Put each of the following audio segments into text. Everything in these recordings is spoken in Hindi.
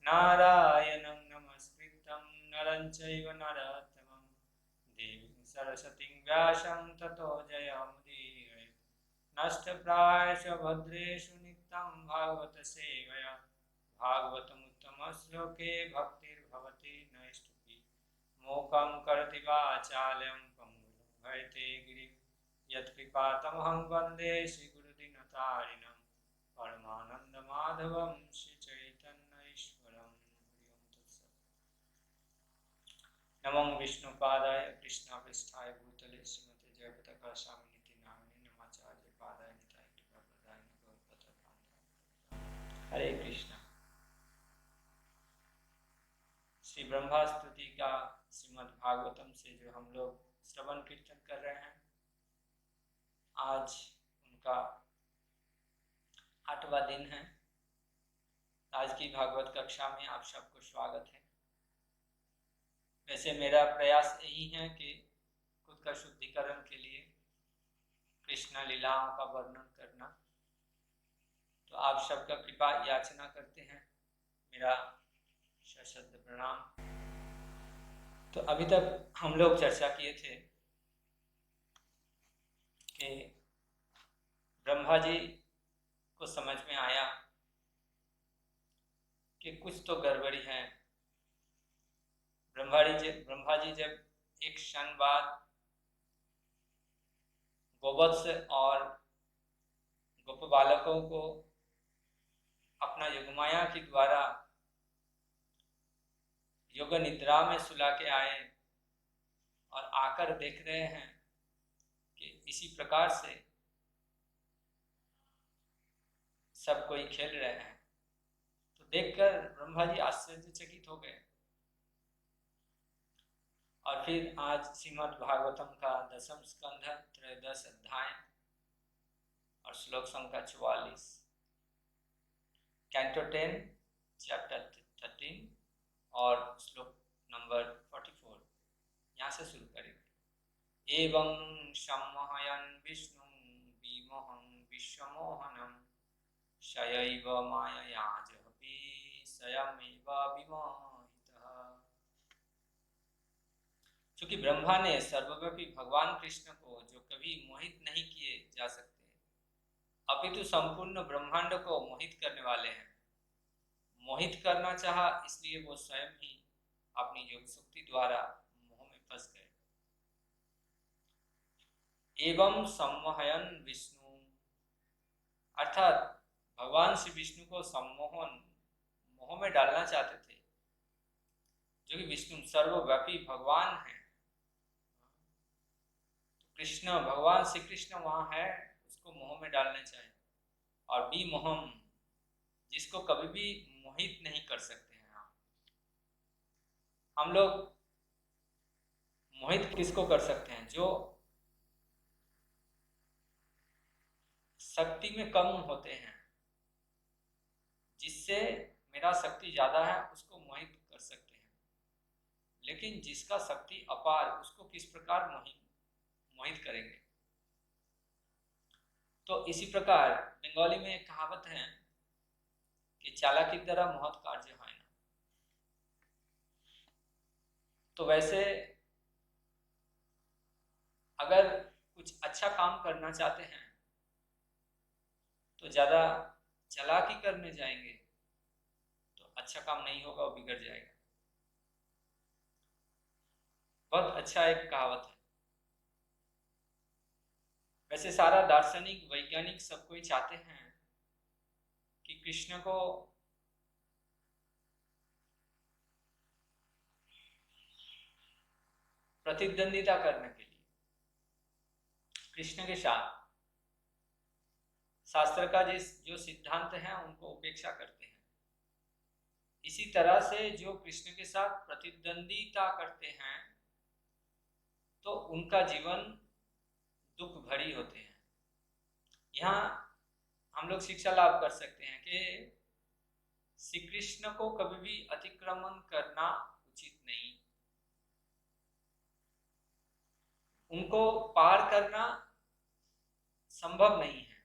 नारायणं नमस्कृतं नरं चैव नरोत्तमं देवीं सरस्वतीं व्यासं ततो जयमुदीरये। नष्टप्रायेषु भद्रेषु नित्यं भागवत सेवया भागवतमुत्तमश्लोके भक्तिर्भवति नैष्टुकी। मूकं करोति वाचालं पङ्गुं गिरिं यत्कृपातमहं वन्दे श्रीगुरुदीनतारिणं परमानन्दमाधवं श्रीचैतन्यईश्वरं। नमो विष्णुपादाय कृष्णापृष्ठाय भूतले श्रीमते जयपताका स्वामिनिति नामिने नमाचार्य पादाय निताय कृपाप्रदाय गौरपतकान्ताय। हरे कृष्णा। श्री ब्रह्मा स्तुति का श्रीमद् भागवतम से जो हम लोग श्रवण कीर्तन कर रहे हैं, आज उनका 8वां दिन है। आज की भागवत कक्षा में आप सबको स्वागत है। वैसे मेरा प्रयास यही है कि खुद का शुद्धिकरण के लिए कृष्ण लीलाओं का वर्णन करना, तो आप सबका कृपा याचना करते हैं। मेरा सशब्द प्रणाम। तो अभी तक हम लोग चर्चा किए थे कि ब्रह्मा जी को समझ में आया कि कुछ तो गड़बड़ी है। ब्रह्मा जी जब एक क्षण बाद गोवत्स और गोप बालकों को अपना योगमाया के द्वारा योग निद्रा में सुला के आए और आकर देख रहे हैं कि इसी प्रकार से सब कोई खेल रहे हैं, तो देखकर ब्रह्मा जी आश्चर्यचकित हो गए। और फिर आज श्रीमद् भागवतम का 10वां स्कंध, त्रयोदश अध्याय और श्लोक संख्या 44, कैंटो 10 चैप्टर 13 और श्लोक नंबर 44 यहाँ से शुरू करेंगे। एवं सम्मोहयन् विष्णु विमोहं विश्वमोहनम शयैव मायया जपि स्वयमेव विमोहितः। चूंकि ब्रह्मा ने सर्वव्यापी भगवान कृष्ण को जो कभी मोहित नहीं किए जा सकते, अपितु संपूर्ण ब्रह्मांड को मोहित करने वाले हैं, मोहित करना चाहा, इसलिए वो स्वयं ही अपनी योग शक्ति द्वारा मोह में फंस गए। एवं सम्मोहयन् विष्णु, अर्थात भगवान श्री विष्णु को सम्मोहन मोह में डालना चाहते थे, जो कि विष्णु सर्वव्यापी भगवान है। तो कृष्ण, भगवान श्री कृष्ण वहां है, उसको मोह में डालना चाहिए। और विमोहम, जिसको कभी भी मोहित नहीं कर सकते हैं हम लोग मोहित किसको कर सकते हैं? जो शक्ति में कम होते हैं, जिससे मेरा शक्ति ज्यादा है, उसको मोहित कर सकते हैं। लेकिन जिसका शक्ति अपार, उसको किस प्रकार मोहित करेंगे? तो इसी प्रकार बंगाली में एक कहावत है कि चालाकी द्वारा महत् कार्य है ना। तो वैसे अगर कुछ अच्छा काम करना चाहते हैं तो ज्यादा चालाकी करने जाएंगे तो अच्छा काम नहीं होगा, वो बिगड़ जाएगा। बहुत अच्छा एक कहावत है। वैसे सारा दार्शनिक वैज्ञानिक सब कोई चाहते हैं कि कृष्ण को प्रतिद्वंदिता करने के लिए कृष्ण के साथ शास्त्र का जो सिद्धांत है उनको उपेक्षा करते हैं। इसी तरह से जो कृष्ण के साथ प्रतिद्वंदिता करते हैं तो उनका जीवन दुख भरी होते हैं। यहाँ हम लोग शिक्षा लाभ कर सकते हैं कि श्री कृष्ण को कभी भी अतिक्रमण करना उचित नहीं, उनको पार करना संभव नहीं है।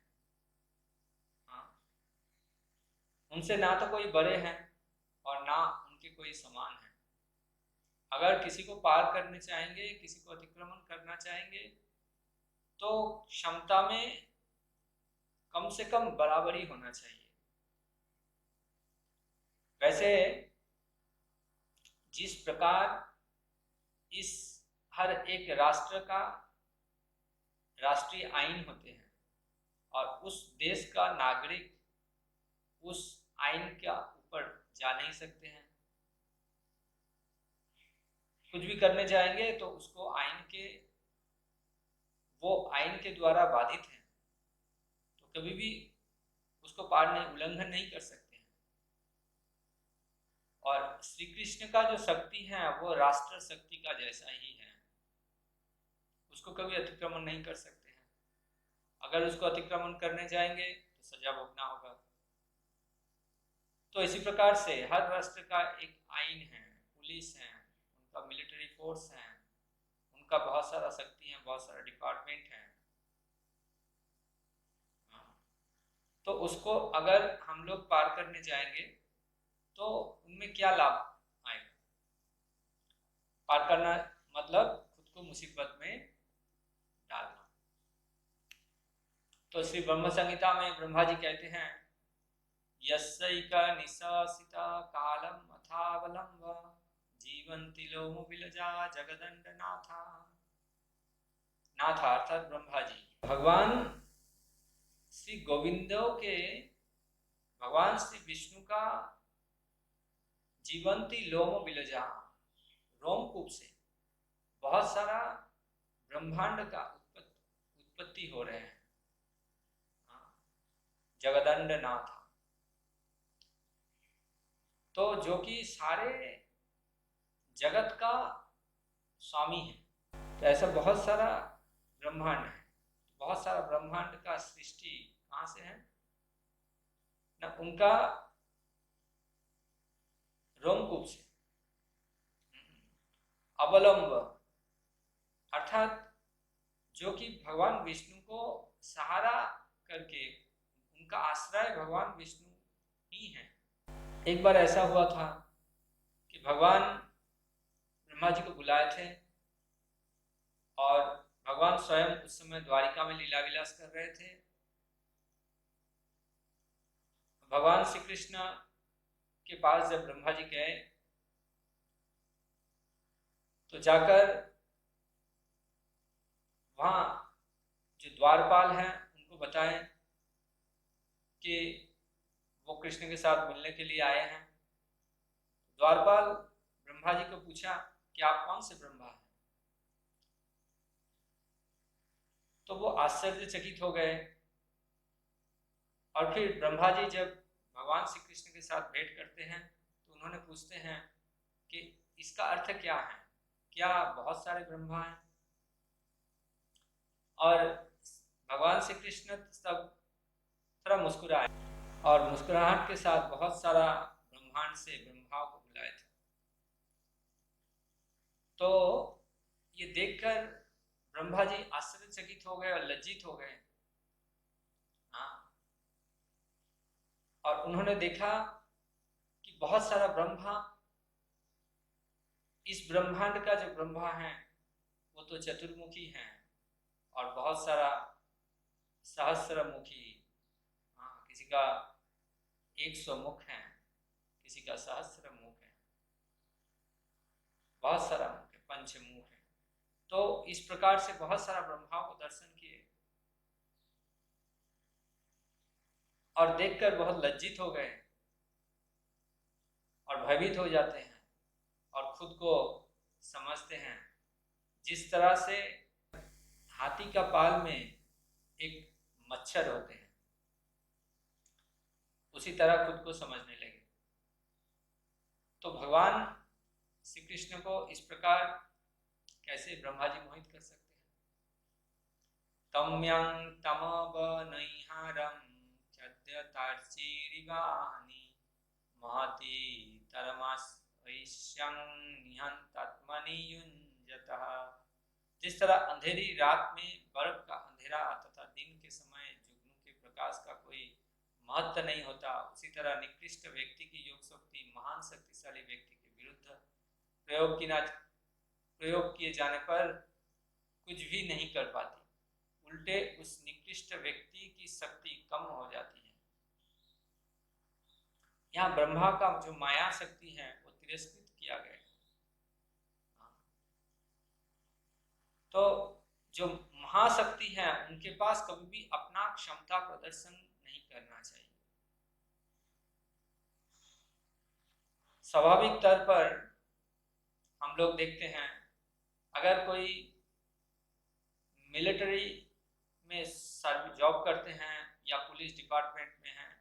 हाँ, उनसे ना तो कोई बड़े हैं और ना उनके कोई समान है। अगर किसी को पार करने चाहेंगे, किसी को अतिक्रमण करना चाहेंगे, तो क्षमता में कम से कम बराबरी होना चाहिए। वैसे जिस प्रकार इस हर एक राष्ट्र का राष्ट्रीय आईन होते हैं और उस देश का नागरिक उस आईन के ऊपर जा नहीं सकते हैं, कुछ भी करने जाएंगे तो उसको वो आईन के द्वारा बाधित है, तो कभी भी उसको उल्लंघन नहीं कर सकते हैं। और श्री कृष्ण का जो शक्ति है वो राष्ट्र शक्ति का जैसा ही है, उसको कभी अतिक्रमण नहीं कर सकते हैं। अगर उसको अतिक्रमण करने जाएंगे तो सजा भोगना होगा। तो इसी प्रकार से हर राष्ट्र का एक आईन है, पुलिस है, उनका मिलिट्री फोर्स है, उनका बहुत सारा शक्ति है, बहुत सारा डिपार्टमेंट है। तो उसको अगर हम लोग पार करने जाएंगे तो उनमें क्या लाभ आएगा? पार करना मतलब खुद को मुसीबत में डालना। तो श्री ब्रह्म संहिता में ब्रह्मा जी कहते हैं, यस्यैका निशासिता कालम अथावलंब जीवंति लोम विलजा जगदंड नाथा। नाथा अर्थात ब्रह्मा जी, भगवान श्री भगवान श्री विष्णु का जीवंती लोम विलजा, रोमकूप से बहुत सारा ब्रह्मांड का उत्पत्ति हो रहे हैं। जगदंड नाथ, तो जो कि सारे जगत का स्वामी है। तो ऐसा बहुत सारा ब्रह्मांड है, बहुत सारा ब्रह्मांड का सृष्टि कहाँ से है ना? उनका रोमकूप से। अवलंब अर्थात जो कि भगवान विष्णु को सहारा करके, उनका आश्रय भगवान विष्णु ही है। एक बार ऐसा हुआ था कि भगवान ब्रह्मा जी को बुलाए थे और भगवान स्वयं उस समय द्वारिका में लीला विलास कर रहे थे। भगवान श्री कृष्ण के पास जब ब्रह्मा जी गए तो जाकर वहां जो द्वारपाल हैं उनको बताएं कि वो कृष्ण के साथ मिलने के लिए आए हैं। द्वारपाल ब्रह्मा जी को पूछा कि आप कौन से ब्रह्मा हैं? तो वो आश्चर्यचकित हो गए। और फिर ब्रह्मा जी जब भगवान श्री कृष्ण के साथ भेंट करते हैं तो उन्होंने पूछते हैं कि इसका अर्थ क्या है, क्या बहुत सारे ब्रह्मा हैं? और भगवान श्री कृष्ण तब थोड़ा मुस्कुराए और मुस्कुराहट के साथ बहुत सारा ब्रह्मांड से ब्रह्माओं को बुलाए थे। तो ये देखकर ब्रह्मा जी आश्चर्यचकित हो गए और लज्जित हो गए। और उन्होंने देखा कि बहुत सारा ब्रह्मा, इस ब्रह्मांड का जो ब्रह्मा है वो तो चतुर्मुखी है और बहुत सारा सहस्त्रमुखी, किसी का 100 मुख है, किसी का सहस्त्र मुख है, बहुत सारा मुख है, पंचमुख है। तो इस प्रकार से बहुत सारा ब्रह्माओं को दर्शन किए और देखकर बहुत लज्जित हो गए और भयभीत हो जाते हैं और खुद को समझते हैं। जिस तरह से हाथी का पाल में एक मच्छर होते हैं, उसी तरह खुद को समझने लगे। तो भगवान श्री कृष्ण को इस प्रकार कैसे ब्रह्मा जी मोहित कर सकते हैं? तम्यं तमवनैहारं चद्यतार्चिरिवाहनि महति तरमास्वैश्यं निहन्तात्मनि युञ्जतः। जिस तरह अंधेरी रात में बर्फ का अंधेरा तथा दिन के समय जुगनू के प्रकाश का कोई महत्व नहीं होता, उसी तरह निकृष्ट व्यक्ति की योग शक्ति महान शक्तिशाली व्यक्ति के विरुद्ध प्रयोग किए जाने पर कुछ भी नहीं कर पाती, उल्टे उस निकृष्ट व्यक्ति की शक्ति कम हो जाती है। यहाँ ब्रह्मा का जो माया शक्ति है वो तिरस्कृत किया गया। तो जो महाशक्ति है उनके पास कभी भी अपना क्षमता प्रदर्शन नहीं करना चाहिए। स्वाभाविक तौर पर हम लोग देखते हैं, अगर कोई मिलिट्री में जॉब करते हैं या पुलिस डिपार्टमेंट में हैं,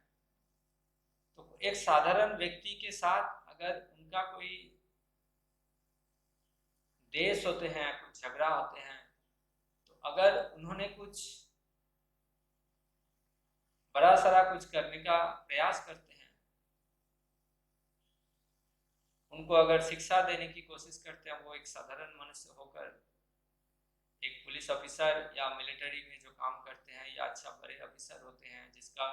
तो एक साधारण व्यक्ति के साथ अगर उनका कोई देश होते हैं, कुछ झगड़ा होते हैं, तो अगर उन्होंने कुछ बड़ा सारा कुछ करने का प्रयास करते हैं, उनको अगर शिक्षा देने की कोशिश करते हैं, वो एक साधारण मनुष्य होकर एक पुलिस ऑफिसर या मिलिट्री में जो काम करते हैं या अच्छा बड़े ऑफिसर होते हैं जिसका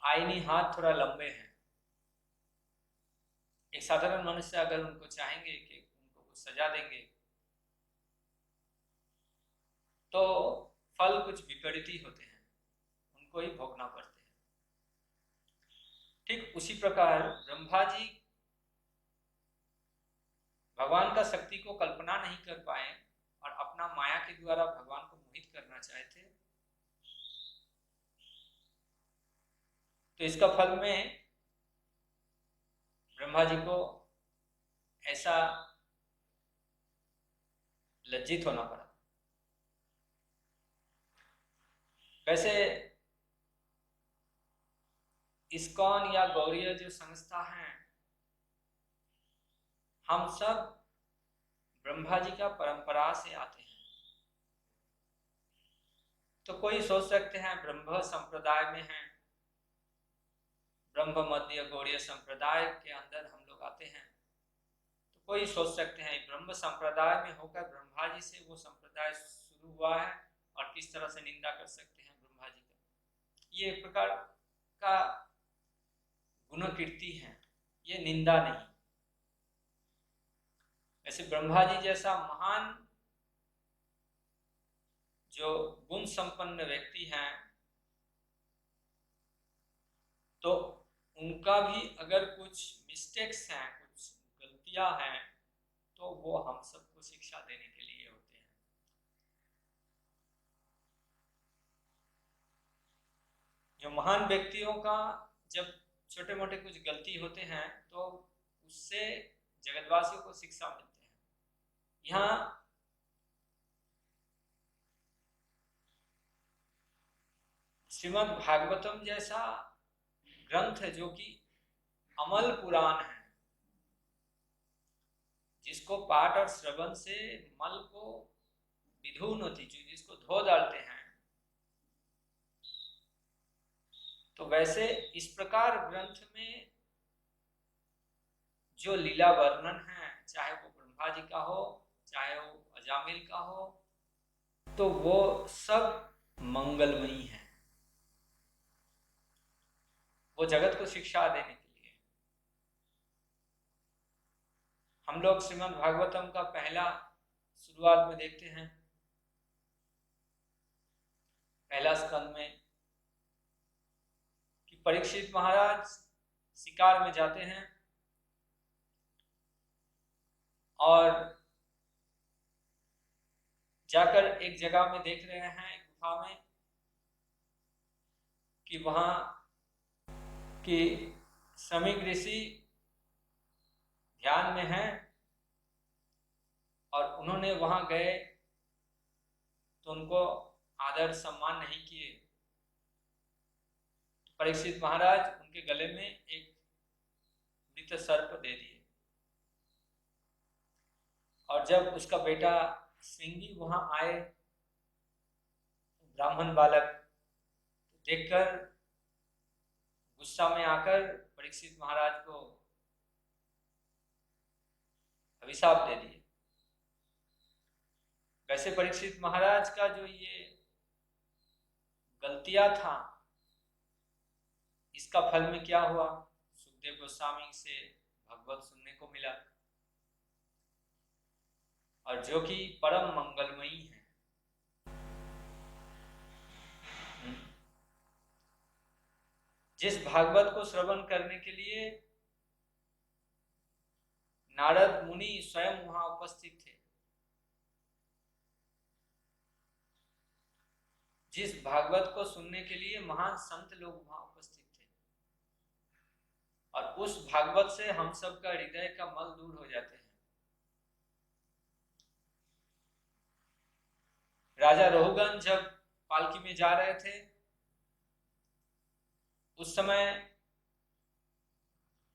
आईनी हाथ थोड़ा लंबे हैं, एक साधारण मनुष्य अगर उनको चाहेंगे कि उनको कुछ सजा देंगे तो फल कुछ विपरीत ही होते हैं, उनको ही भोगना पड़ते हैं। ठीक उसी प्रकार ब्रह्मा जी भगवान का शक्ति को कल्पना नहीं कर पाए और अपना माया के द्वारा भगवान को मोहित करना चाहे थे, तो इसका फल में ब्रह्मा जी को ऐसा लज्जित होना पड़ा। वैसे इस्कॉन या गौड़ीय जो संस्था है, हम सब ब्रह्मा जी का परंपरा से आते हैं। तो कोई सोच सकते हैं ब्रह्म संप्रदाय में है, ब्रह्म मध्य गौड़ीय संप्रदाय के अंदर हम लोग आते हैं, तो कोई सोच सकते हैं ब्रह्म संप्रदाय में होकर ब्रह्मा जी से वो संप्रदाय शुरू हुआ है और किस तरह से निंदा कर सकते हैं ब्रह्मा जी का। ये एक प्रकार का गुणकीर्ति है, ये निंदा नहीं। ऐसे ब्रह्मा जी जैसा महान जो गुण संपन्न व्यक्ति हैं, तो उनका भी अगर कुछ मिस्टेक्स हैं, कुछ गलतियां हैं, तो वो हम सबको शिक्षा देने के लिए होते हैं। जो महान व्यक्तियों का जब छोटे मोटे कुछ गलती होते हैं तो उससे जगतवासियों को शिक्षा मिलती है। यहाँ श्रीमद् भागवतम जैसा ग्रंथ है जो कि अमल पुराण है, जिसको पाठ और श्रवण से मल को विधुन होती, जिसको धो डालते हैं, तो वैसे इस प्रकार ग्रंथ में जो लीला वर्णन है, चाहे वो ब्रह्मा जी का हो चाहे वो अजामिल का हो, तो वो सब मंगलमयी है, वो जगत को शिक्षा देने के लिए। हम लोग श्रीमद् भागवतम का पहला शुरुआत में देखते हैं, पहला स्कंद में, कि परीक्षित महाराज शिकार में जाते हैं और जाकर एक जगह में देख रहे हैं, एक गुफा में, कि वहां की समीक ऋषि ध्यान में हैं और उन्होंने वहां गए तो उनको आदर सम्मान नहीं किए। तो परीक्षित महाराज उनके गले में एक मृत सर्प दे दिए, और जब उसका बेटा श्रृंगी वहां आए, ब्राह्मण बालक, तो देखकर गुस्सा में आकर परीक्षित महाराज को अभिशाप दे दिए। वैसे परीक्षित महाराज का जो ये गलतियां था इसका फल में क्या हुआ? सुखदेव गोस्वामी से भगवत सुनने को मिला, और जो कि परम मंगलमयी है। जिस भागवत को श्रवण करने के लिए नारद मुनि स्वयं वहां उपस्थित थे, जिस भागवत को सुनने के लिए महान संत लोग वहां उपस्थित थे, और उस भागवत से हम सब का हृदय का मल दूर हो जाते हैं। राजा रघुगण जब पालकी में जा रहे थे, उस समय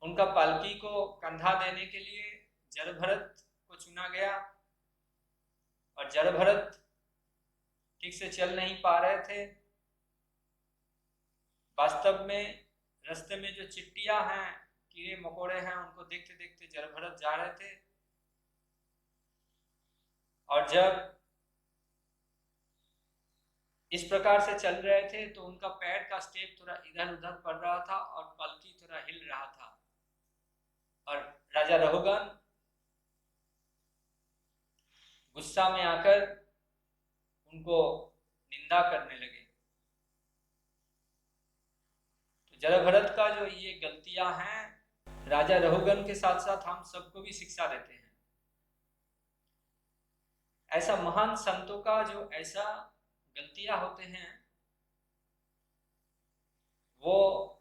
उनका पालकी को कंधा देने के लिए जड़भरत को चुना गया, और जड़भरत ठीक से चल नहीं पा रहे थे। वास्तव में रास्ते में जो चिट्टियां हैं, कीड़े मकोड़े हैं, उनको देखते देखते जड़भरत जा रहे थे, और जब इस प्रकार से चल रहे थे तो उनका पैर का स्टेप थोड़ा इधर उधर पड़ रहा था और पालकी थोड़ा हिल रहा था, और राजा रघुगण गुस्सा में आकर उनको निंदा करने लगे। तो जड़भरत का जो ये गलतियां हैं, राजा रघुगण के साथ साथ हम सबको भी शिक्षा देते हैं। ऐसा महान संतों का जो ऐसा गलतियां होते हैं, वो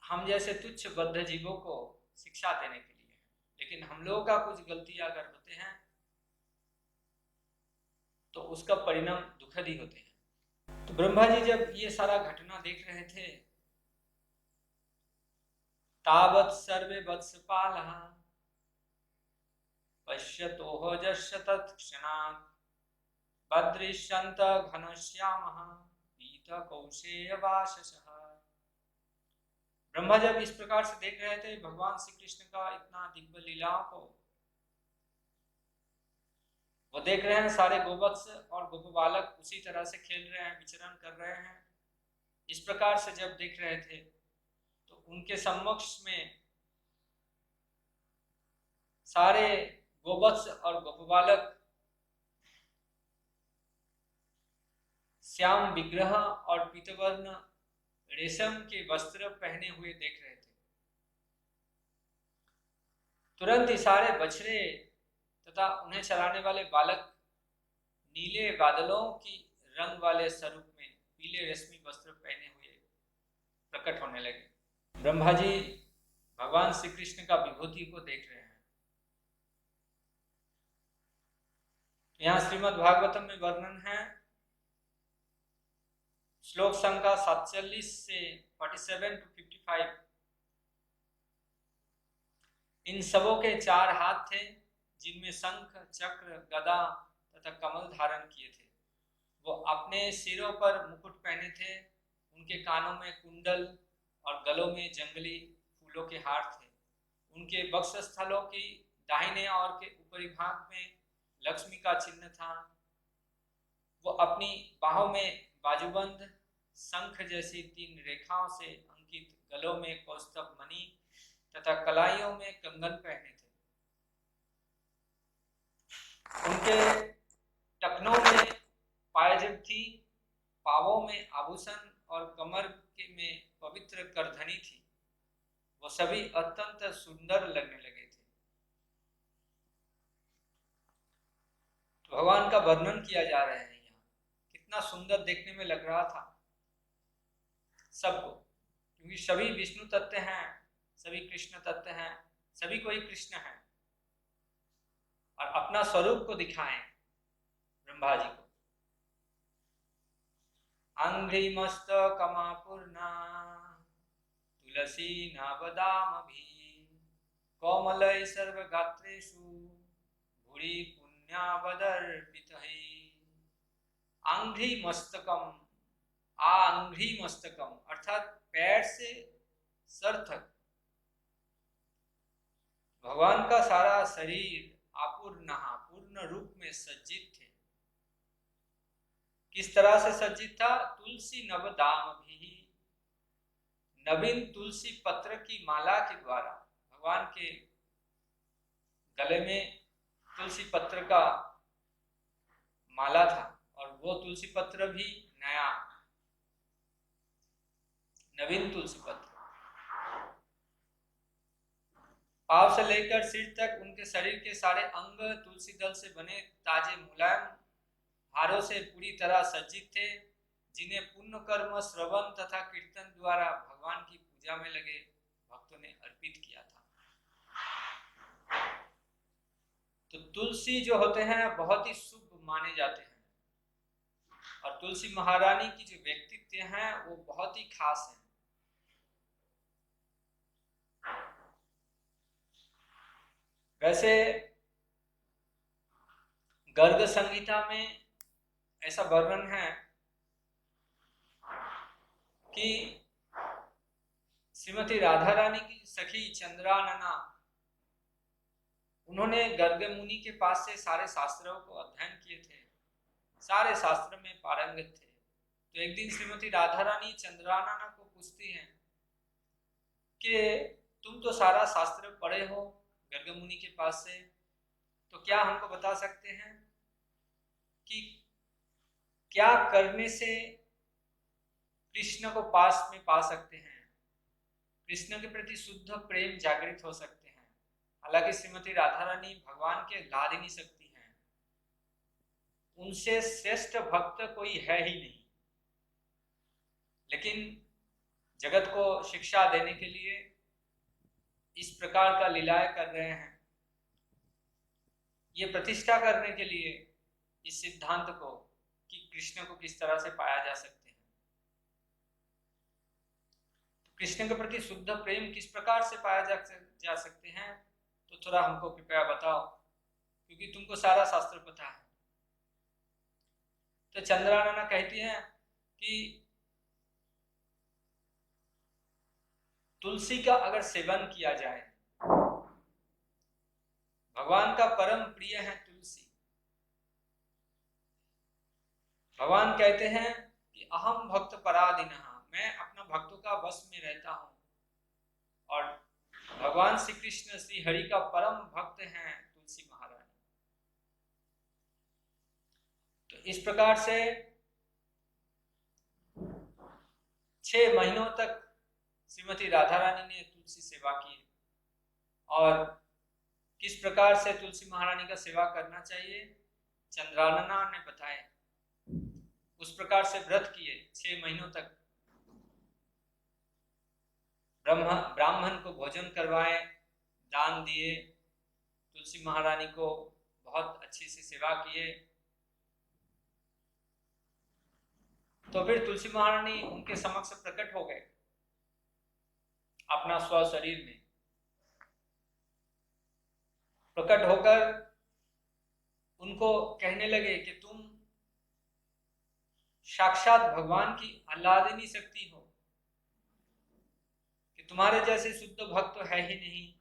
हम जैसे तुच्छ बद्ध जीवों को शिक्षा देने के लिए, लेकिन हम लोगों का कुछ गलतियां अगर होते हैं तो उसका परिणाम दुखद ही होते हैं। तो ब्रह्मा जी जब ये सारा घटना देख रहे थे, तावत् सर्वे वत्सपालः पश्यतोह जस्य तत्क्षणात् बद्रिष्यन्त घनश्यामः पीतकौशेयवाससः। ब्रह्मा जब इस प्रकार से देख रहे थे भगवान श्री कृष्ण का इतना दिव्य लीलाओं को, वो देख रहे हैं सारे गोवत्स और गोप बालक उसी तरह से खेल रहे हैं, विचरण कर रहे हैं। इस प्रकार से जब देख रहे थे तो उनके समक्ष में सारे गोवत्स और गोप बालक श्याम विग्रह और पीतवर्ण रेशम के वस्त्र पहने हुए देख रहे थे। तुरंत ही सारे बछड़े तथा उन्हें चलाने वाले बालक नीले बादलों की रंग वाले स्वरूप में पीले रेशमी वस्त्र पहने हुए प्रकट होने लगे। ब्रह्मा जी भगवान श्री कृष्ण का विभूति को देख रहे हैं। यहाँ श्रीमद् भागवतम में वर्णन है, श्लोक संख्या 47 से 47 to 55। इन सबों के 4 हाथ थे, जिनमें शंख, चक्र, गदा तथा कमल धारण किए थे। वो अपने सिरों पर मुकुट पहने थे, उनके कानों में कुंडल और गलों में जंगली फूलों के हार थे। उनके वक्षस्थलों की दाहिने और के ऊपरी भाग में लक्ष्मी का चिन्ह था। वो अपनी बाहों में बाजूबंद शंख जैसी 3 रेखाओं से अंकित गलों में कौस्तभ मणि तथा कलाइयों में कंगन पहने थे। उनके टखनों में पायजब थी, पावों में आभूषण और कमर में पवित्र करधनी थी। वो सभी अत्यंत सुंदर लगने लगे थे। तो भगवान का वर्णन किया जा रहा है यहाँ, कितना सुंदर देखने में लग रहा था सबको, क्योंकि सभी विष्णु तत्व हैं, सभी कृष्ण तत्व हैं, सभी कोई कृष्ण है, और अपना स्वरूप को दिखाएं ब्रह्मा जी को। अंघ्रिमस्तकमापूर्णा तुलसी नावदामभि कोमलै सर्वगात्रेषु भूरि पुण्यावदर्पितैः। अंघ्रि मस्तकम, अंघ्रि मस्तकम अर्थात पैर से सर तक भगवान का सारा शरीर अपूर्ण पूर्ण रूप में सज्जित थे। किस तरह से सज्जित था? तुलसी नवदाम भी, नवीन तुलसी पत्र की माला के द्वारा, भगवान के गले में तुलसी पत्र का माला था और वो तुलसी पत्र भी नया, नवीन तुलसी पत्र। पांव से लेकर सिर तक उनके शरीर के सारे अंग तुलसी दल से बने ताजे मुलायम हारों से पूरी तरह सज्जित थे, जिन्हें पुण्य कर्म श्रवण तथा कीर्तन द्वारा भगवान की पूजा में लगे भक्तों ने अर्पित किया था। तो तुलसी जो होते हैं बहुत ही शुभ माने जाते हैं और तुलसी महारानी की जो व्यक्तित्व हैं वो बहुत ही खास है। वैसे गर्ग संहिता में ऐसा वर्णन है कि श्रीमती राधा रानी की सखी चंद्रानना, उन्होंने गर्ग मुनि के पास से सारे शास्त्रों को अध्ययन किए थे, सारे शास्त्र में पारंगत थे। तो एक दिन श्रीमती राधा रानी चंद्रानना को पूछती हैं कि तुम तो सारा शास्त्र पढ़े हो गर्ग मुनि के पास से, तो क्या हमको बता सकते हैं कि क्या करने से कृष्ण को पास में पा सकते हैं, कृष्ण के प्रति शुद्ध प्रेम जागृत हो सकते हैं। हालांकि श्रीमती राधा रानी भगवान के लादिनी शक्ति हैं, उनसे श्रेष्ठ भक्त कोई है ही नहीं, लेकिन जगत को शिक्षा देने के लिए इस प्रकार का लीलाएं कर रहे हैं, ये प्रतिष्ठा करने के लिए इस सिद्धांत को कि कृष्ण को किस तरह से पाया जा सकते हैं। तो कृष्ण के प्रति शुद्ध प्रेम किस प्रकार से पाया जा सकते हैं, तो थोड़ा हमको कृपया बताओ, क्योंकि तुमको सारा शास्त्र पता है। तो चंद्रानना कहती हैं कि तुलसी का अगर सेवन किया जाए, भगवान का परम प्रिय है तुलसी। भगवान कहते हैं कि अहम भक्त पराधीनः, मैं अपना भक्तों का वश में रहता हूं, और भगवान श्री कृष्ण श्री हरि का परम भक्त हैं तुलसी महारानी। तो इस प्रकार से 6 महीनों तक श्रीमती राधा रानी ने तुलसी सेवा की, और किस प्रकार से तुलसी महारानी का सेवा करना चाहिए चंद्रानना ने बताए। उस प्रकार से व्रत किए 6 महीनों तक, ब्राह्मण को भोजन करवाए, दान दिए, तुलसी महारानी को बहुत अच्छी से सेवा किए। तो फिर तुलसी महारानी उनके समक्ष प्रकट हो गए अपना स्व शरीर में। प्रकट होकर उनको कहने लगे कि तुम साक्षात भगवान की आह्लादिनी शक्ति हो, कि तुम्हारे जैसे शुद्ध भक्त तो है ही नहीं।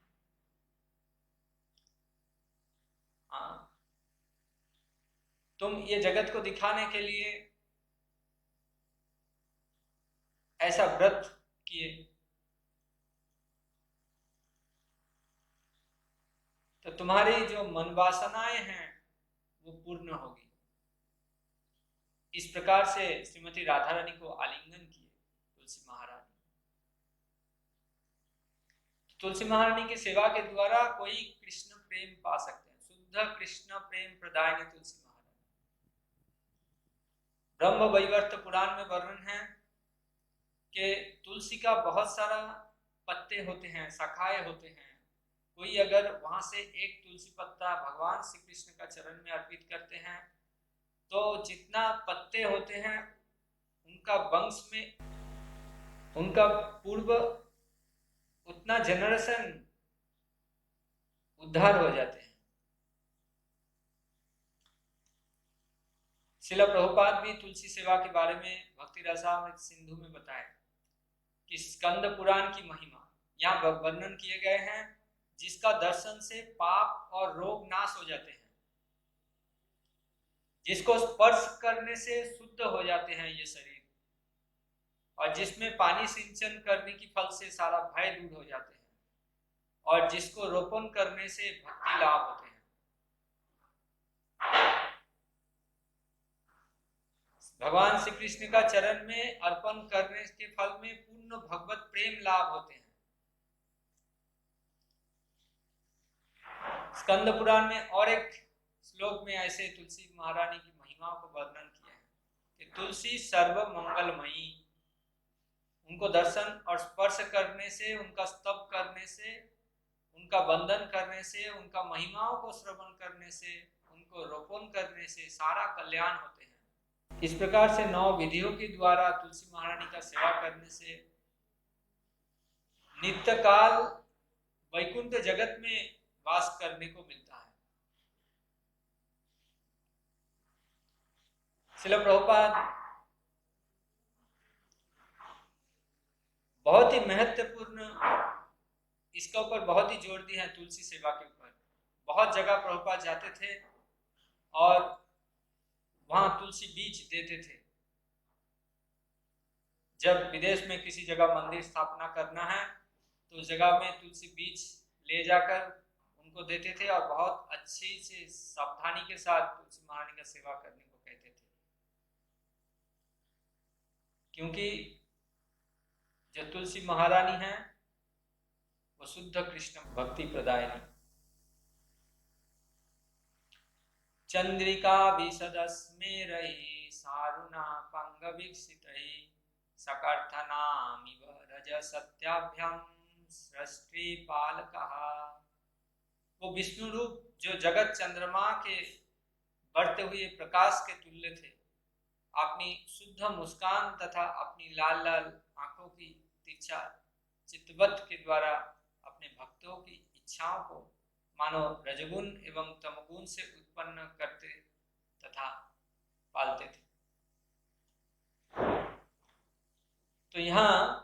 तुम ये जगत को दिखाने के लिए ऐसा व्रत किए, तो तुम्हारी जो मन वासनाएं हैं वो पूर्ण होगी। इस प्रकार से श्रीमती राधा रानी को आलिंगन किए तुलसी महारानी। तुलसी महारानी की सेवा के द्वारा कोई कृष्ण प्रेम पा सकते हैं, शुद्ध कृष्ण प्रेम प्रदायिनी तुलसी महारानी। ब्रह्म वैवर्त पुराण में वर्णन है कि तुलसी का बहुत सारा पत्ते होते हैं, शाखाएं होते हैं। कोई अगर वहां से एक तुलसी पत्ता भगवान श्री कृष्ण का चरण में अर्पित करते हैं, तो जितना पत्ते होते हैं उनका वंश में, उनका पूर्व उतना जनरेशन उद्धार हो जाते हैं। श्रील प्रभुपाद भी तुलसी सेवा के बारे में भक्ति रसामृत सिंधु में बताए कि स्कंद पुराण की महिमा यहाँ वर्णन किए गए हैं, जिसका दर्शन से पाप और रोग नाश हो जाते हैं, जिसको स्पर्श करने से शुद्ध हो जाते हैं ये शरीर, और और जिसमें पानी सिंचन करने की फल से सारा भय दूर हो जाते हैं, और जिसको रोपण करने से भक्ति लाभ होते हैं। भगवान श्री कृष्ण का चरण में अर्पण करने के फल में पूर्ण भगवत प्रेम लाभ होते हैं। स्कंद पुराण में और एक श्लोक में ऐसे तुलसी महारानी की महिमाओं को वर्णन किया है कि तुलसी सर्व मंगलमयी, उनको दर्शन और स्पर्श करने से, उनका स्तव करने से, उनका वंदन करने से, उनका महिमाओं को श्रवण करने से, उनको रोपण करने से सारा कल्याण होते हैं। इस प्रकार से 9 विधियों के द्वारा तुलसी महारानी का सेवा करने से नित्य काल वैकुंठ जगत में वास करने को मिलता है। श्रील प्रभुपाद बहुत ही महत्वपूर्ण इसके ऊपर बहुत ही जोर दिया है, तुलसी सेवा के ऊपर। बहुत जगह प्रभुपाद जाते थे और वहां तुलसी बीज देते थे। जब विदेश में किसी जगह मंदिर स्थापना करना है तो उस जगह में तुलसी बीज ले जाकर उनको देते थे और बहुत अच्छी से सावधानी के साथ तुलसी महारानी का सेवा करने को कहते थे, क्योंकि जो तुलसी महारानी है वो शुद्ध कृष्ण भक्ति प्रदायिनी। चंद्रिका विशदस्मेरहि सारुणा पंग विकसितहि सकर्थनामिव रजसत्याभ्यं सृष्टि पालकः। वो विष्णु रूप जो जगत चंद्रमा के बढ़ते हुए प्रकाश के तुल्य थे, अपनी शुद्ध मुस्कान तथा अपनी लाल लाल आंखों की तिरछा चित्तवत के द्वारा अपने भक्तों की इच्छाओं को मानो रजगुण एवं तमगुण से उत्पन्न करते तथा पालते थे। तो यहाँ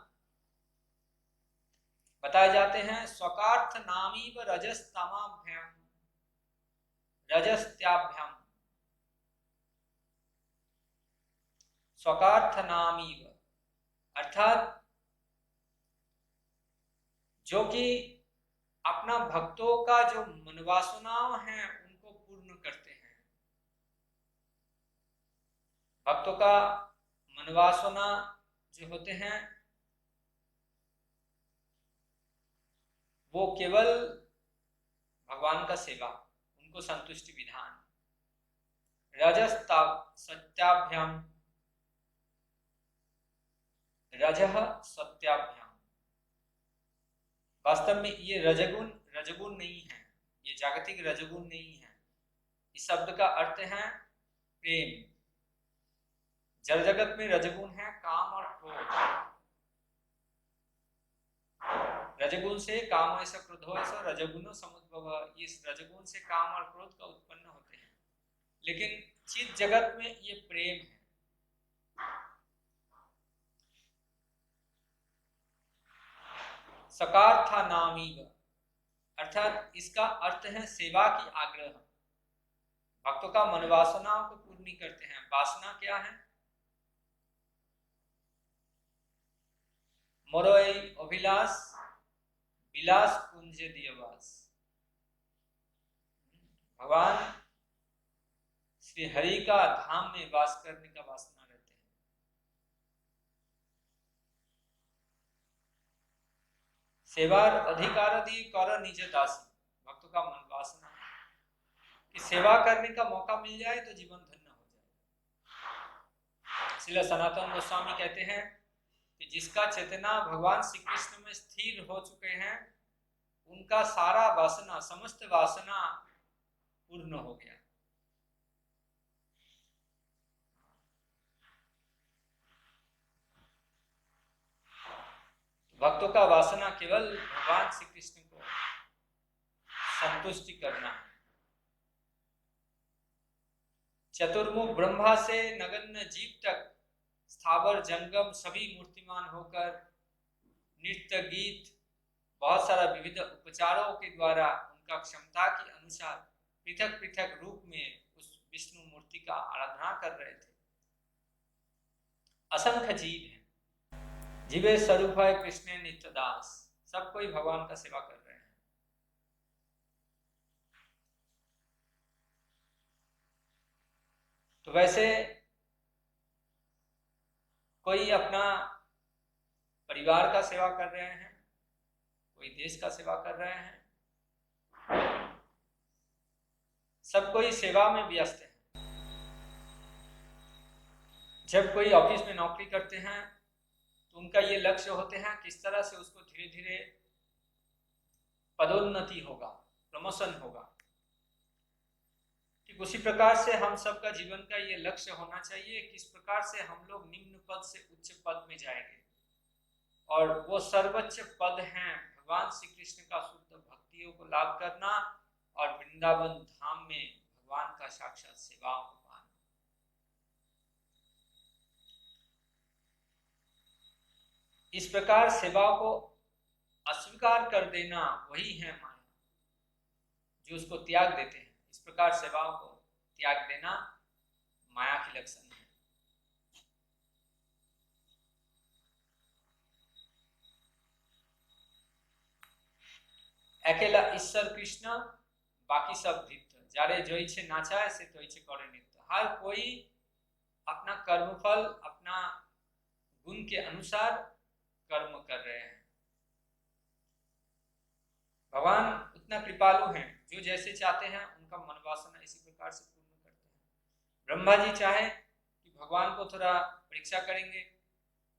बताए जाते हैं स्वकार्थ नामीव रजस्तमाभ्याम रजस्त्याभ्याम, स्वकार्थ नामीव अर्थात जो कि अपना भक्तों का जो मनवासनाएं हैं उनको पूर्ण करते हैं। भक्तों का मनवासना जो होते हैं वो केवल भगवान का सेवा, उनको संतुष्टि विधान। रजस्ता सत्याभ्याम, रजह सत्याभ्याम, वास्तव में ये रजगुण नहीं है, ये जागतिक रजगुण नहीं है। इस शब्द का अर्थ है प्रेम। जड़ जगत में रजगुण है काम और क्रोध। रजगुण से काम ऐसा क्रोधो ऐसा रजगुण समुद्भव, इस रजगुण से काम और क्रोध का उत्पन्न होते हैं। लेकिन चित जगत में ये प्रेम है। सकार्था नामीव अर्थात इसका अर्थ है सेवा की आग्रह। भक्तों का मनवासनाओं को पूर्ण करते हैं। वासना क्या है? मोरोई अभिलाष विलास कुंज दियवास। भगवान श्री हरि का धाम में वास करने का वासना रहते हैं। सेवार अधिकार दी कर निज दासी, भक्तों का मन वासना कि सेवा करने का मौका मिल जाए तो जीवन धन्य हो जाए। श्रील सनातन गोस्वामी कहते हैं कि जिसका चेतना भगवान श्री कृष्ण में स्थिर हो चुके हैं उनका सारा वासना, समस्त वासना पूर्ण हो गया। भक्तों का वासना केवल भगवान श्री कृष्ण को संतुष्टि करना है। चतुर्मुख ब्रह्मा से नगण्य जीव तक स्थावर जंगम सभी मूर्तिमान होकर नृत्य गीत बहुत सारा विविध उपचारों के द्वारा उनका क्षमता के अनुसार पृथक पृथक रूप में उस विष्णु मूर्ति का आराधना कर रहे थे। असंख्य जीव हैं जीवे स्वरूप है कृष्ण नित्य दास, सब कोई भगवान का सेवा कर रहे हैं। तो वैसे कोई अपना परिवार का सेवा कर रहे हैं, कोई देश का सेवा कर रहे हैं, सब कोई सेवा में व्यस्त है। जब कोई ऑफिस में नौकरी करते हैं तो उनका ये लक्ष्य होते हैं किस तरह से उसको धीरे धीरे पदोन्नति होगा, प्रमोशन होगा। ठीक उसी प्रकार से हम सबका जीवन का ये लक्ष्य होना चाहिए, किस प्रकार से हम लोग निम्न पद से उच्च पद में जाएंगे। और वो सर्वोच्च पद हैं भगवान श्री कृष्ण का शुद्ध भक्तियों को लाभ करना और वृंदावन धाम में भगवान का साक्षात सेवाओं को पाना। इस प्रकार सेवा को अस्वीकार कर देना वही है माया, जो उसको त्याग देते हैं। इस प्रकार सेवाओं को त्याग देना माया की लक्षण है। अकेला ईश्वर कृष्ण, बाकी सब धित, जारे जो इच्छे नाचाए से तो इच्छे करे नित्य। हर कोई अपना कर्मफल अपना गुण के अनुसार कर्म कर रहे हैं। भगवान उतना कृपालु हैं, जो जैसे चाहते हैं उनका मनोवासना इसी प्रकार से पूर्ण करते हैं। ब्रह्मा जी चाहे कि भगवान को थोड़ा परीक्षा करेंगे,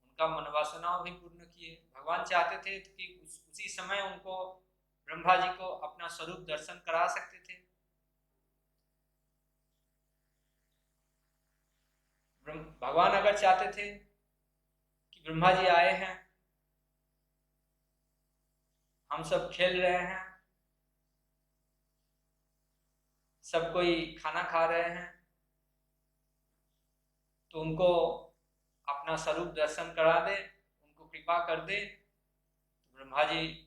उनका मनोवासनाओं भी पूर्ण किए। भगवान चाहते थे कि उसी समय उनको ब्रह्मा जी को अपना स्वरूप दर्शन करा सकते थे। भगवान अगर चाहते थे कि ब्रह्मा जी आए हैं, हम सब खेल रहे हैं, सब कोई खाना खा रहे हैं, तो उनको अपना स्वरूप दर्शन करा दे, उनको कृपा कर दे, तो ब्रह्मा जी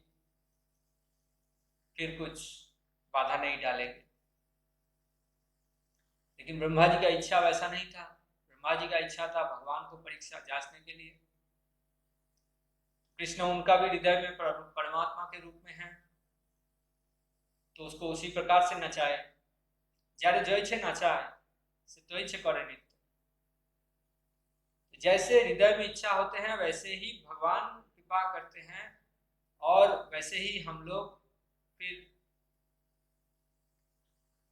फिर कुछ बाधा नहीं डालेंगे। लेकिन ब्रह्मा जी का इच्छा वैसा नहीं था। ब्रह्मा जी का इच्छा था भगवान को परीक्षा जांचने के लिए। कृष्ण उनका भी हृदय में परमात्मा के रूप में है, तो उसको उसी प्रकार से नचाए। जारे जो इच्छे नचाए से तो इच्छे करे नित्य। जैसे हृदय में इच्छा होते हैं वैसे ही भगवान कृपा करते हैं, और वैसे ही हम लोग फिर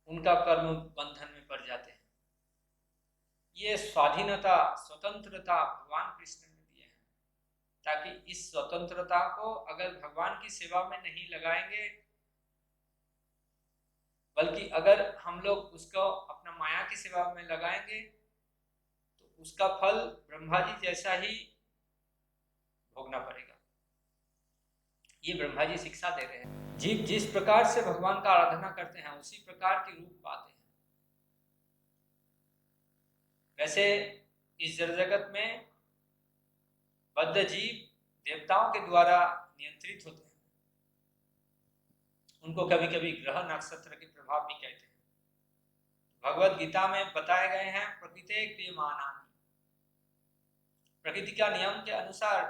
उनका कर्म बंधन में पड़ जाते हैं। ये स्वाधीनता, स्वतंत्रता भगवान कृष्ण ने दिए हैं, ताकि इस स्वतंत्रता को अगर भगवान की सेवा में नहीं लगाएंगे, बल्कि अगर हम लोग उसको अपना माया की सेवा में लगाएंगे, तो उसका फल ब्रह्मा जी जैसा ही भोगना पड़ेगा। ये ब्रह्मा जी शिक्षा दे रहे हैं। जीव जिस प्रकार से भगवान का आराधना करते हैं उसी प्रकार के रूप पाते हैं। वैसे इस जड़ जगत में बद्ध जीव देवताओं के द्वारा नियंत्रित होते हैं। उनको कभी कभी ग्रह नक्षत्र के प्रभाव भी कहते हैं। भगवत गीता में बताए गए हैं प्रकृति क्रियमाणानि, प्रकृति का नियम के अनुसार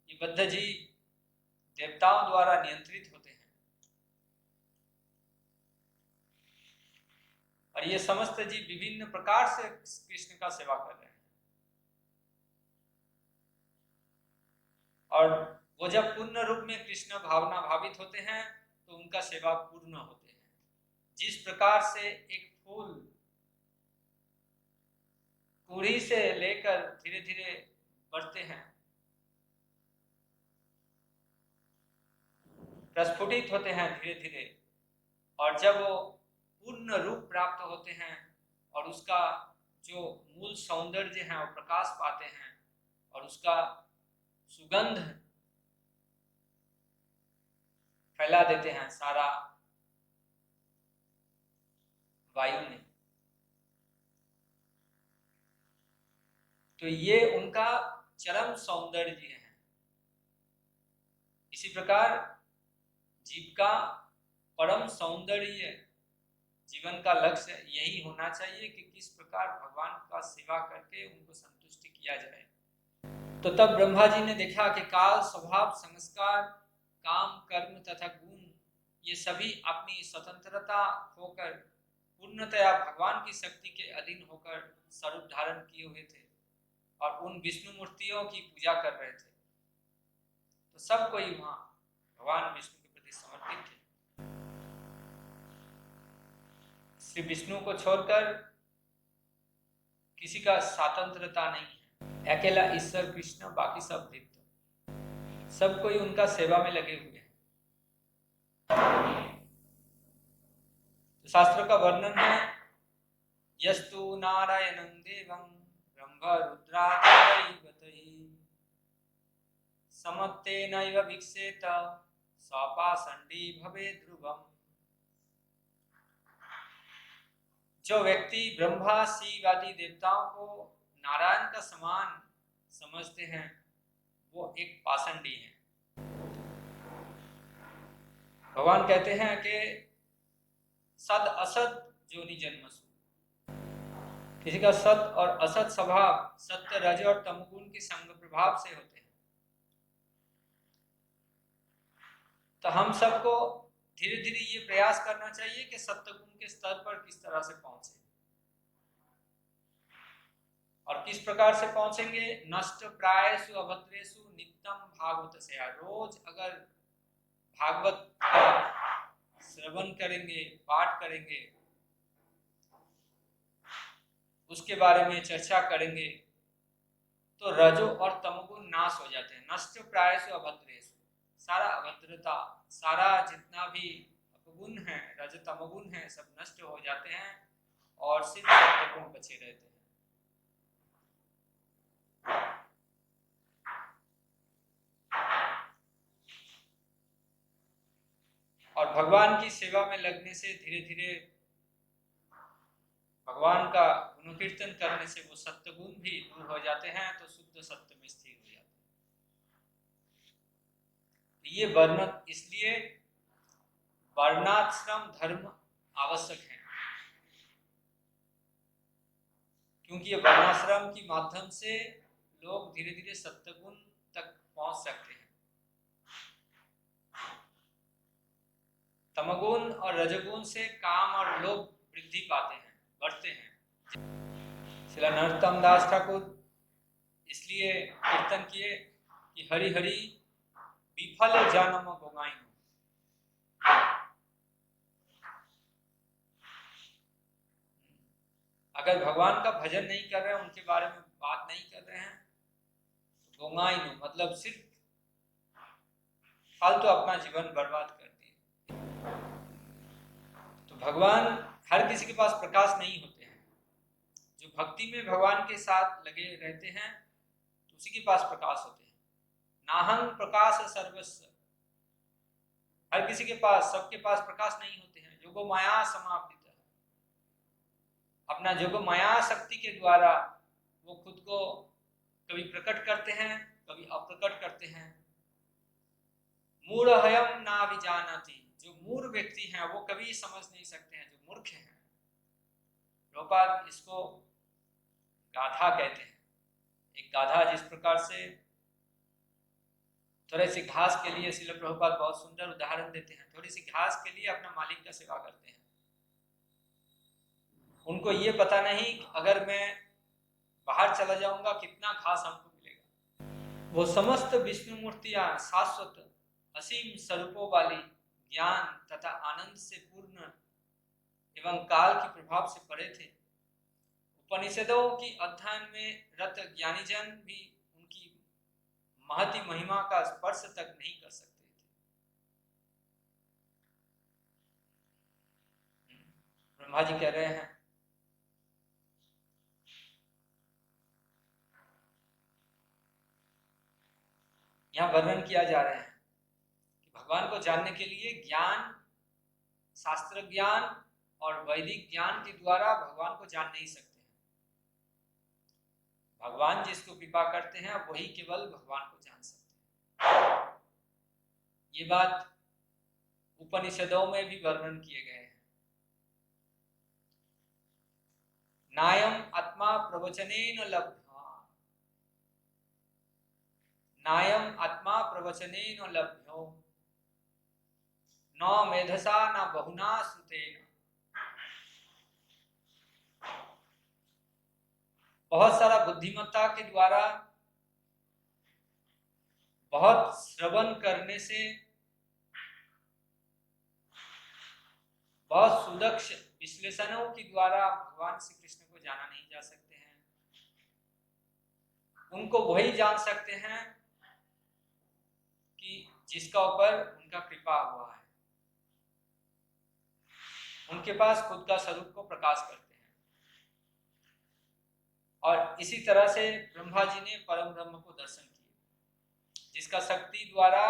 ये बद्ध जीव देवताओं द्वारा नियंत्रित होते हैं, और ये समस्त जीव विभिन्न प्रकार से कृष्ण का सेवा कर रहे हैं। और वो जब पूर्ण रूप में कृष्ण भावना भावित होते हैं तो उनका सेवा पूर्ण होते हैं। जिस प्रकार से एक फूल कुड़ी से लेकर धीरे धीरे बढ़ते हैं, प्रस्फुटित होते हैं धीरे धीरे, और जब वो पूर्ण रूप प्राप्त होते हैं और उसका जो मूल सौंदर्य है वो प्रकाश पाते हैं, और उसका सुगंध फैला देते हैं सारा वायु में, तो ये उनका चरम सौंदर्य है। इसी प्रकार जीव का परम सौंदर्य, जीवन का लक्ष्य यही होना चाहिए कि किस प्रकार भगवान का सेवा करके उनको संतुष्टि किया जाए। तो तब ब्रह्मा जी ने देखा कि काल, स्वभाव, संस्कार, काम, कर्म तथा गुण ये सभी अपनी स्वतंत्रता खोकर पूर्णतया भगवान की शक्ति के अधीन होकर स्वरूप धारण किए हुए थे और उन विष्णु मूर्तियों की पूजा कर रहे थे। तो सब कोई वहां भगवान विष्णु के प्रति समर्पित थे। श्री विष्णु को छोड़कर किसी का स्वतंत्रता नहीं है, अकेला ईश्वर कृष्ण, बाकी सब दैत्य, सब कोई उनका सेवा में लगे हुए हैं। तो शास्त्रों का वर्णन है, यस्तु नारायणं देवं ब्रह्म रुद्रादिदैवतैः समत्तेनैव वीक्षेत सपाषण्डी भवेत् ध्रुवम्। जो व्यक्ति ब्रह्मा, शिव आदि देवताओं को नारायण का समान समझते हैं वो एक पाषंडी है। भगवान कहते हैं कि सद असद जोनि जन्मसु, किसी का सत और असत स्वभाव सत्य, रज और तमगुण के संग प्रभाव से होते हैं। तो हम सबको धीरे धीरे ये प्रयास करना चाहिए कि सत्य गुण के स्तर पर किस तरह से पहुंचे और किस प्रकार से पहुंचेंगे। नष्ट प्रायसु अभद्रेषु नित्यम भागवत से, रोज अगर भागवत का श्रवण करेंगे, पाठ करेंगे, उसके बारे में चर्चा करेंगे तो रजो और तमगुण नाश हो जाते हैं। नष्ट प्रायसु अभद्रेषु, सारा अभद्रता, सारा जितना भी अपगुण है, रज तमगुण है, सब नष्ट हो जाते हैं और सिर्फ सत्वगुण बचे रहते हैं। और भगवान की सेवा में लगने से धीरे धीरे भगवान का गुणकीर्तन करने से वो सत्य गुण भी दूर हो जाते हैं, तो शुद्ध सत्य में स्थिर हो जाते हैं। ये वर्णन इसलिए वर्णाश्रम धर्म आवश्यक है, क्योंकि ये वर्णाश्रम के माध्यम से लोग धीरे धीरे सत्य गुण तक पहुंच सकते हैं। तमगुण और रजगुण से काम और लोभ वृद्धि पाते हैं, बढ़ते हैं। श्री नरोत्तम दास ठाकुर इसलिए कीर्तन किए कि हरि हरि विफल जन्म गोगाई। अगर भगवान का भजन नहीं कर रहे हैं, उनके बारे में बात नहीं कर रहे हैं, तो गोगाई मतलब सिर्फ फालतू अपना जीवन बर्बाद कर दिए। तो भगवान हर किसी के पास प्रकाश नहीं होते हैं। जो भक्ति में भगवान के साथ लगे रहते हैं तो उसी के पास प्रकाश होते हैं। नाहं प्रकाश सर्वस्व, हर किसी के पास, सबके पास प्रकाश नहीं होते हैं। जोगो माया समाप्त, अपना जोगो माया शक्ति के द्वारा वो खुद को कभी प्रकट करते हैं, कभी अप्रकट करते हैं। मूढ़हयम ना विजानति, जो मूढ़ व्यक्ति हैं वो कभी समझ नहीं सकते हैं, जो मूर्ख हैं। प्रभुपाद इसको गाधा कहते हैं। एक गाधा जिस प्रकार से थोड़े सी घास के लिए, श्रील प्रभुपाद बहुत सुंदर उदाहरण देते हैं, थोड़ी सी घास के लिए अपना मालिक का सेवा करते हैं। उनको ये पता नहीं अगर मैं बाहर चला जाऊंगा कितना घास हमको मिलेगा। वो समस्त विष्णु मूर्तियां शाश्वत असीम स्वरूपों वाली, ज्ञान तथा आनंद से पूर्ण एवं काल के प्रभाव से परे थे। उपनिषदों की अध्ययन में रत ज्ञानीजन भी उनकी महती महिमा का स्पर्श तक नहीं कर सकते थे। ब्रह्मा जी कह रहे हैं, यहाँ वर्णन किया जा रहा है कि भगवान को जानने के लिए ज्ञान, शास्त्र ज्ञान और वैदिक ज्ञान के द्वारा भगवान को जान नहीं सकते हैं। भगवान जिसको कृपा करते हैं वही केवल भगवान को जान सकते हैं। ये बात उपनिषदों में भी वर्णन किए गए हैं। नायम आत्मा प्रवचनेन लब्ध्वा, नायम आत्मा प्रवचनेन लभ्यो न मेधसा न बहुना श्रुतेन। बहुत सारा बुद्धिमत्ता के द्वारा, बहुत श्रवण करने से, बहुत सुदक्ष विश्लेषणों के द्वारा भगवान श्री कृष्ण को जाना नहीं जा सकते हैं। उनको वही जान सकते हैं कि जिसका ऊपर उनका कृपा हुआ है, उनके पास खुद का स्वरूप को प्रकाश करते हैं। और इसी तरह से ब्रह्मा जी ने परम ब्रह्म को दर्शन किए, जिसका शक्ति द्वारा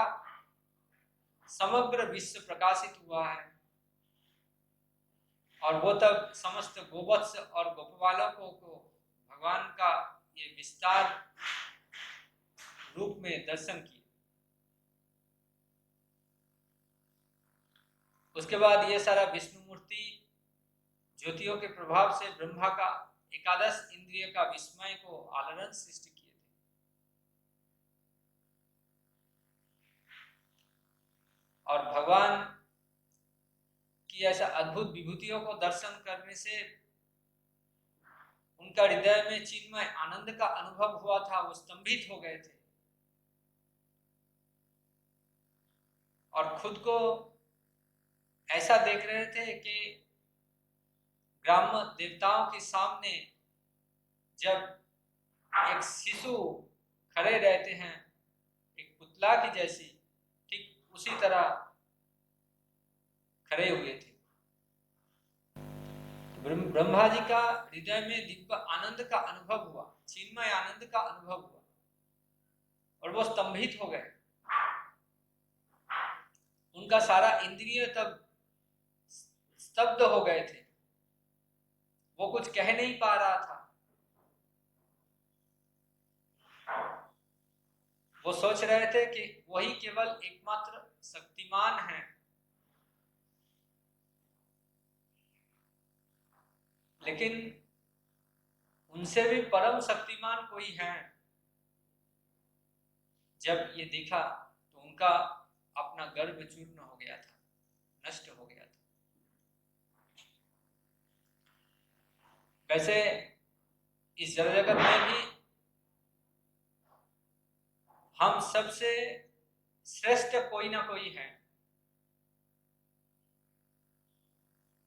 समग्र विश्व प्रकाशित हुआ है। और वो तब समस्त गोवत्स और गोपबालकों को भगवान का ये विस्तार रूप में दर्शन किए। उसके बाद ये सारा विष्णु मूर्ति ज्योतियों के प्रभाव से ब्रह्मा का एकादश इंद्रिय का विस्मय को आलोड़न सृष्टि किए थे। और भगवान की ऐसा अद्भुत विभूतियों को दर्शन करने से उनका हृदय में चिन्मय आनंद का अनुभव हुआ था। वो स्तंभित हो गए थे और खुद को ऐसा देख रहे थे कि ग्राम्य देवताओं के सामने जब एक शिशु खड़े रहते हैं एक पुतला की जैसी, ठीक उसी तरह खड़े हुए थे। ब्रह्मा जी का हृदय में दिव्य आनंद का अनुभव हुआ, चिन्मय आनंद का अनुभव हुआ और वो स्तंभित हो गए। उनका सारा इंद्रिय तब स्तब्ध हो गए थे, वो कुछ कह नहीं पा रहा था। वो सोच रहे थे कि वही केवल एकमात्र शक्तिमान है, लेकिन उनसे भी परम शक्तिमान कोई है। जब ये देखा तो उनका अपना गर्व चूर्ण हो गया था, नष्ट हो गया था। वैसे इस जड़ जगत में भी हम सबसे श्रेष्ठ कोई ना कोई है।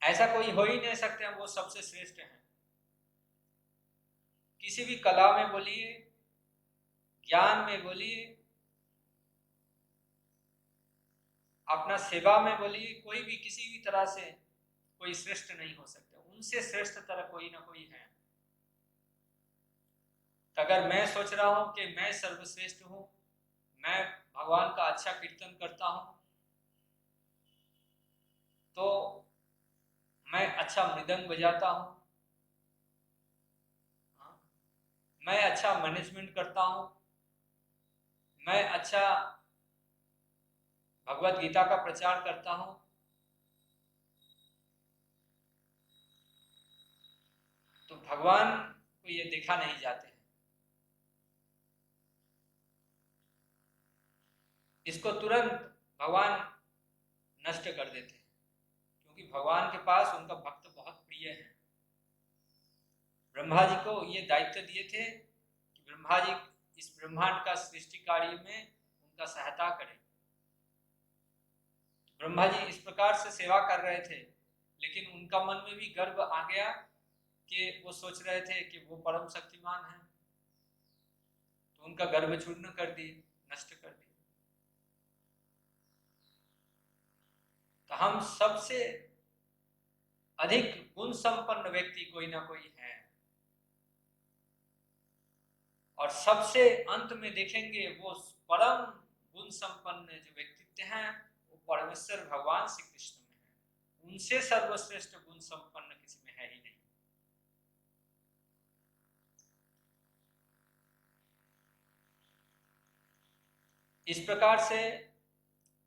ऐसा कोई हो ही नहीं सकते वो सबसे श्रेष्ठ हैं। किसी भी कला में बोलिए, ज्ञान में बोलिए, अपना सेवा में बोलिए, कोई भी किसी भी तरह से कोई श्रेष्ठ नहीं हो सकता। उनसे श्रेष्ठ तरह कोई ना कोई है। अगर मैं सोच रहा हूं कि मैं सर्वश्रेष्ठ हूं, मैं भगवान का अच्छा कीर्तन करता हूं, तो मैं अच्छा मृदंग बजाता हूं, मैं अच्छा मैनेजमेंट करता हूं, मैं अच्छा भगवत गीता का प्रचार करता हूं, तो भगवान को ये देखा नहीं जाते हैं। इसको तुरंत भगवान नष्ट कर देते हैं, क्योंकि भगवान के पास उनका भक्त बहुत प्रिय है। ब्रह्मा जी को ये दायित्व दिए थे कि ब्रह्मा जी इस ब्रह्मांड का सृष्टि कार्य में उनका सहायता करें। ब्रह्मा जी इस प्रकार से सेवा कर रहे थे, लेकिन उनका मन में भी गर्व आ गया कि वो सोच रहे थे कि वो परम शक्तिमान है, तो उनका गर्व चूर्ण कर दिए, नष्ट कर दिए। तो हम सबसे अधिक गुण संपन्न व्यक्ति कोई ना कोई है, और सबसे अंत में देखेंगे वो परम गुण संपन्न जो व्यक्तित्व हैं वो परमेश्वर भगवान श्री कृष्ण में है। उनसे सर्वश्रेष्ठ गुण संपन्न किसी में है ही नहीं। इस प्रकार से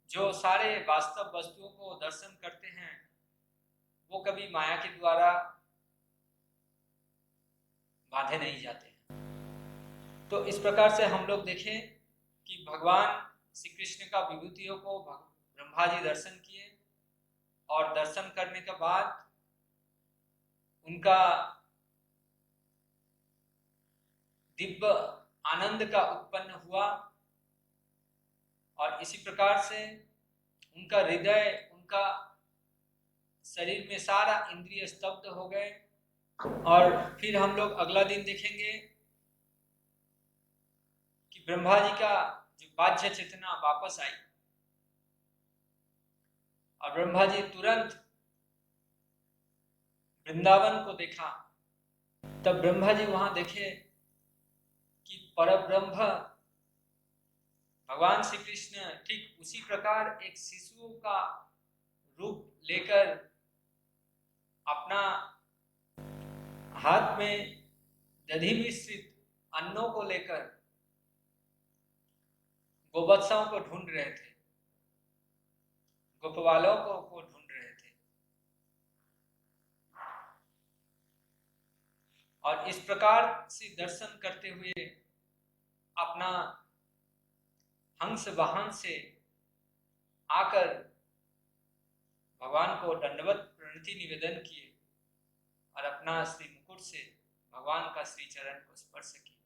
जो सारे वास्तव वस्तुओं को दर्शन करते हैं वो कभी माया के द्वारा बांधे नहीं जाते। तो इस प्रकार से हम लोग देखें कि भगवान श्री कृष्ण का विभूतियों को ब्रह्मा जी दर्शन किए और दर्शन करने के बाद उनका दिव्य आनंद का उत्पन्न हुआ और इसी प्रकार से उनका हृदय, उनका शरीर में सारा इंद्रिय स्तब्ध हो गए। और फिर हम लोग अगला दिन देखेंगे कि ब्रह्मा जी का जो बाह्य चेतना वापस आई और ब्रह्मा जी तुरंत वृंदावन को देखा। तब ब्रह्मा जी वहां देखे कि परब्रह्म भगवान श्री कृष्ण ठीक उसी प्रकार एक शिशु का रूप लेकर अपना हाथ में दधि मिश्रित अन्नों को लेकर गोवत्सों को ढूंढ रहे थे, गोपवालों को ढूंढ रहे थे। और इस प्रकार से दर्शन करते हुए अपना हंस वाहन से आकर भगवान को दंडवत प्रणति निवेदन किए और अपना श्री मुकुट से भगवान का श्री चरण को स्पर्श किया।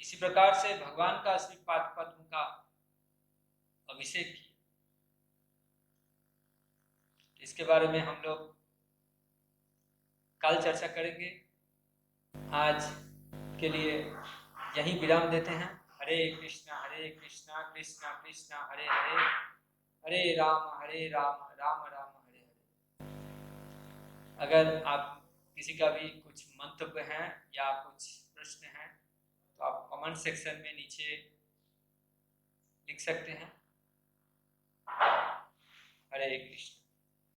इसी प्रकार से भगवान का श्री पाद पद्म का अभिषेक किया। इसके बारे में हम लोग कल चर्चा करेंगे। आज के लिए यहीं विराम देते हैं। हरे कृष्णा कृष्णा कृष्णा हरे हरे, हरे राम राम राम हरे हरे। अगर आप किसी का भी कुछ मंतव्य है या कुछ प्रश्न है तो आप कमेंट सेक्शन में नीचे लिख सकते हैं। हरे कृष्ण।